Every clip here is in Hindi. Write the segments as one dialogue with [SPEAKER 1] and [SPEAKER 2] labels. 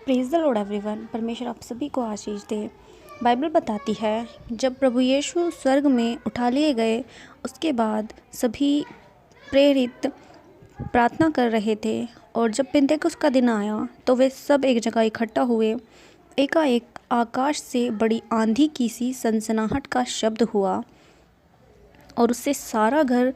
[SPEAKER 1] Praise the Lord everyone. परमेश्वर आप सभी को आशीष दे। बाइबल बताती है जब प्रभु यीशु स्वर्ग में उठा लिए गए उसके बाद सभी प्रेरित प्रार्थना कर रहे थे और जब पिन्तेकुस्त का दिन आया तो वे सब एक जगह इकट्ठा हुए। एकाएक आकाश से बड़ी आंधी की सी सनसनाहट का शब्द हुआ और उससे सारा घर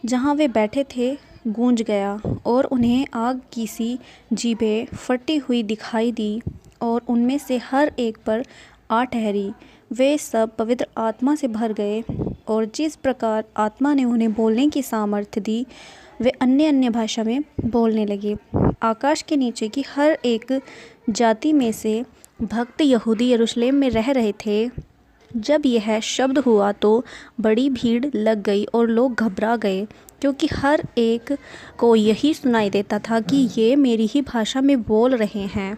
[SPEAKER 1] जहाँ वे बैठे थे गूंज गया और उन्हें आग की सी जीभें फटी हुई दिखाई दी और उनमें से हर एक पर आ ठहरी। वे सब पवित्र आत्मा से भर गए और जिस प्रकार आत्मा ने उन्हें बोलने की सामर्थ्य दी वे अन्य अन्य भाषा में बोलने लगे। आकाश के नीचे की हर एक जाति में से भक्त यहूदी यरूशलेम में रह रहे थे। जब यह शब्द हुआ तो बड़ी भीड़ लग गई और लोग घबरा गए क्योंकि हर एक को यही सुनाई देता था कि ये मेरी ही भाषा में बोल रहे हैं।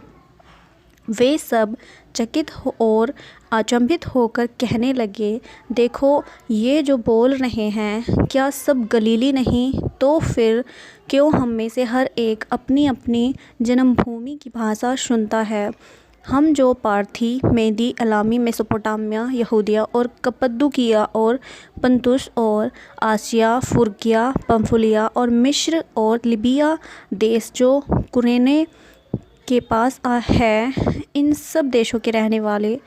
[SPEAKER 1] वे सब चकित और अचंभित होकर कहने लगे, देखो ये जो बोल रहे हैं क्या सब गलीली नहीं? तो फिर क्यों हम में से हर एक अपनी अपनी जन्मभूमि की भाषा सुनता है? हम जो पार्थी, मेदी, अलामी, मेसोपोटामिया, यहूदिया और कप्पदूकिया और पंतुस और आसिया, फुर्गिया, पंफुलिया और मिस्र और लिबिया देश जो कुरेने के पास है, इन सब देशों के रहने वाले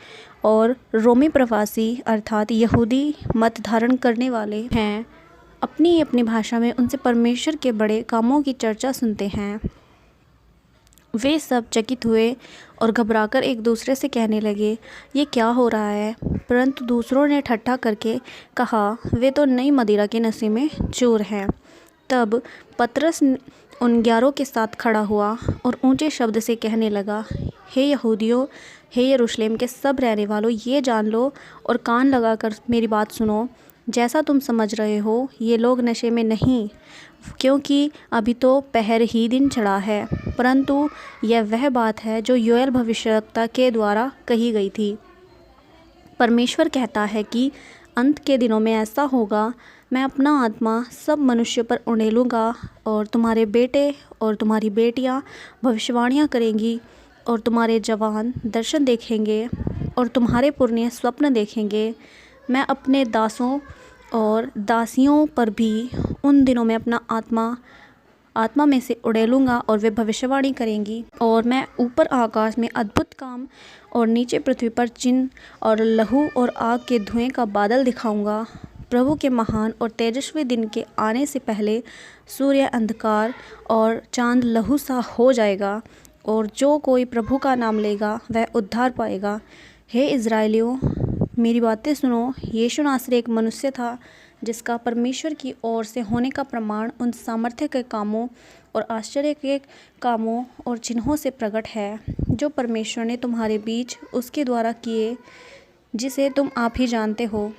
[SPEAKER 1] और रोमी प्रवासी अर्थात यहूदी मत धारण करने वाले हैं, अपनी अपनी भाषा में उनसे परमेश्वर के बड़े कामों की चर्चा सुनते हैं। वे सब चकित हुए और घबराकर एक दूसरे से कहने लगे, ये क्या हो रहा है? परंतु दूसरों ने ठट्ठा करके कहा, वे तो नई मदिरा के नशे में चूर हैं। तब पतरस उन 11 के साथ खड़ा हुआ और ऊंचे शब्द से कहने लगा, हे यहूदियों, हे यरूशलेम के सब रहने वालों, ये जान लो और कान लगाकर मेरी बात सुनो। जैसा तुम समझ रहे हो ये लोग नशे में नहीं, क्योंकि अभी तो पहर ही दिन चढ़ा है, परंतु यह वह बात है जो योएल भविष्यवक्ता के द्वारा कही गई थी। परमेश्वर कहता है कि अंत के दिनों में ऐसा होगा, मैं अपना आत्मा सब मनुष्य पर उड़ेलूँगा और तुम्हारे बेटे और तुम्हारी बेटियां भविष्यवाणियां करेंगी और तुम्हारे जवान दर्शन देखेंगे और तुम्हारे पुरनिये स्वप्न देखेंगे। मैं अपने दासों और दासियों पर भी उन दिनों में अपना आत्मा में से उड़ेलूँगा और वे भविष्यवाणी करेंगी। और मैं ऊपर आकाश में अद्भुत काम और नीचे पृथ्वी पर चिन्ह और लहू और आग के धुएं का बादल दिखाऊंगा। प्रभु के महान और तेजस्वी दिन के आने से पहले सूर्य अंधकार और चांद लहू सा हो जाएगा और जो कोई प्रभु का नाम लेगा वह उद्धार पाएगा। हे इज़राइलियों, मेरी बातें सुनो। यीशु नासरी एक मनुष्य था जिसका परमेश्वर की ओर से होने का प्रमाण उन सामर्थ्य के कामों और आश्चर्य के कामों और चिन्हों से प्रकट है जो परमेश्वर ने तुम्हारे बीच उसके द्वारा किए, जिसे तुम आप ही जानते हो।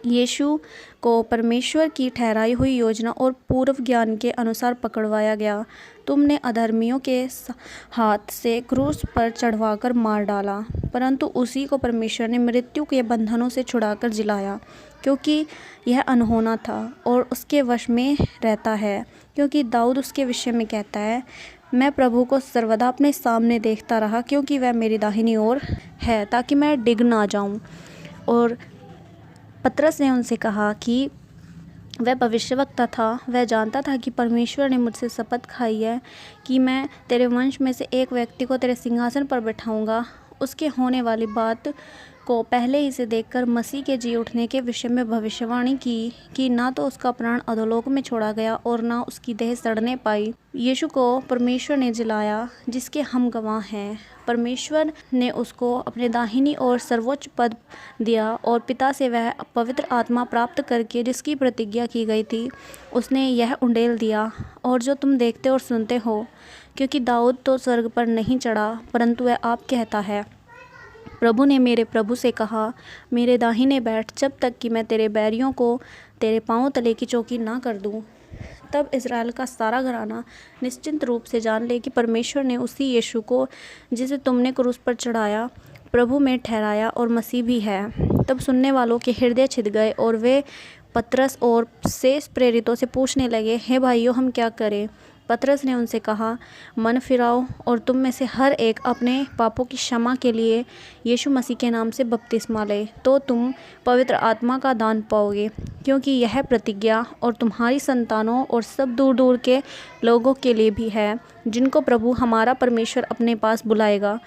[SPEAKER 1] यीशु को परमेश्वर की ठहराई हुई योजना और पूर्व ज्ञान के अनुसार पकड़वाया गया। तुमने अधर्मियों के हाथ से क्रूस पर चढ़वाकर मार डाला, परंतु उसी को परमेश्वर ने मृत्यु के बंधनों से छुड़ाकर जिलाया, क्योंकि यह अनहोना था और उसके वश में रहता है। क्योंकि दाऊद उसके विषय में कहता है, मैं प्रभु को सर्वदा अपने सामने देखता रहा, क्योंकि वह मेरी दाहिनी ओर है, ताकि मैं डिग ना जाऊं। और पतरस ने उनसे कहा कि वह भविष्यवक्ता था। वह जानता था कि परमेश्वर ने मुझसे शपथ खाई है कि मैं तेरे वंश में से एक व्यक्ति को तेरे सिंहासन पर बैठाऊंगा। उसके होने वाली बात को पहले ही से देखकर मसीह के जी उठने के विषय में भविष्यवाणी की कि ना तो उसका प्राण अधोलोक में छोड़ा गया और ना उसकी देह सड़ने पाई। यीशु को परमेश्वर ने जिलाया, जिसके हम गवाह हैं। परमेश्वर ने उसको अपने दाहिनी ओर सर्वोच्च पद दिया और पिता से वह पवित्र आत्मा प्राप्त करके जिसकी प्रतिज्ञा की गई थी उसने यह उंडेल दिया और जो तुम देखते और सुनते हो। क्योंकि दाऊद तो स्वर्ग पर नहीं चढ़ा, परंतु वह आप कहता है, प्रभु ने मेरे प्रभु से कहा, मेरे दाहिने बैठ, जब तक कि मैं तेरे बैरियों को तेरे पांव तले की चौकी ना कर दूं। तब इज़राइल का सारा घराना निश्चिंत रूप से जान ले कि परमेश्वर ने उसी यीशु को जिसे तुमने क्रूस पर चढ़ाया प्रभु में ठहराया और मसीह भी है। तब सुनने वालों के हृदय छिद गए और वे पतरस और शेष प्रेरितों से पूछने लगे, हे भाइयों, हम क्या करें? पतरस ने उनसे कहा, मन फिराओ और तुम में से हर एक अपने पापों की क्षमा के लिए यीशु मसीह के नाम से बपतिस्मा ले, तो तुम पवित्र आत्मा का दान पाओगे, क्योंकि यह प्रतिज्ञा और तुम्हारी संतानों और सब दूर दूर के लोगों के लिए भी है, जिनको प्रभु हमारा परमेश्वर अपने पास बुलाएगा।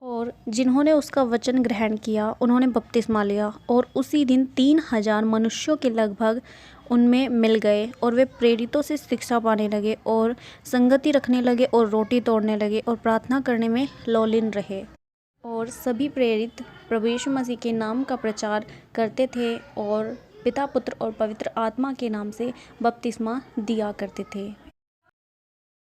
[SPEAKER 1] और जिन्होंने उसका वचन ग्रहण किया उन्होंने बपतिस्मा लिया। और उसी दिन 3000 मनुष्यों के लगभग उनमें मिल गए, और वे प्रेरितों से शिक्षा पाने लगे और संगति रखने लगे और रोटी तोड़ने लगे और प्रार्थना करने में लौलीन रहे। और सभी प्रेरित प्रभु यीशु मसीह के नाम का प्रचार करते थे और पिता, पुत्र और पवित्र आत्मा के नाम से बपतिस्मा दिया करते थे।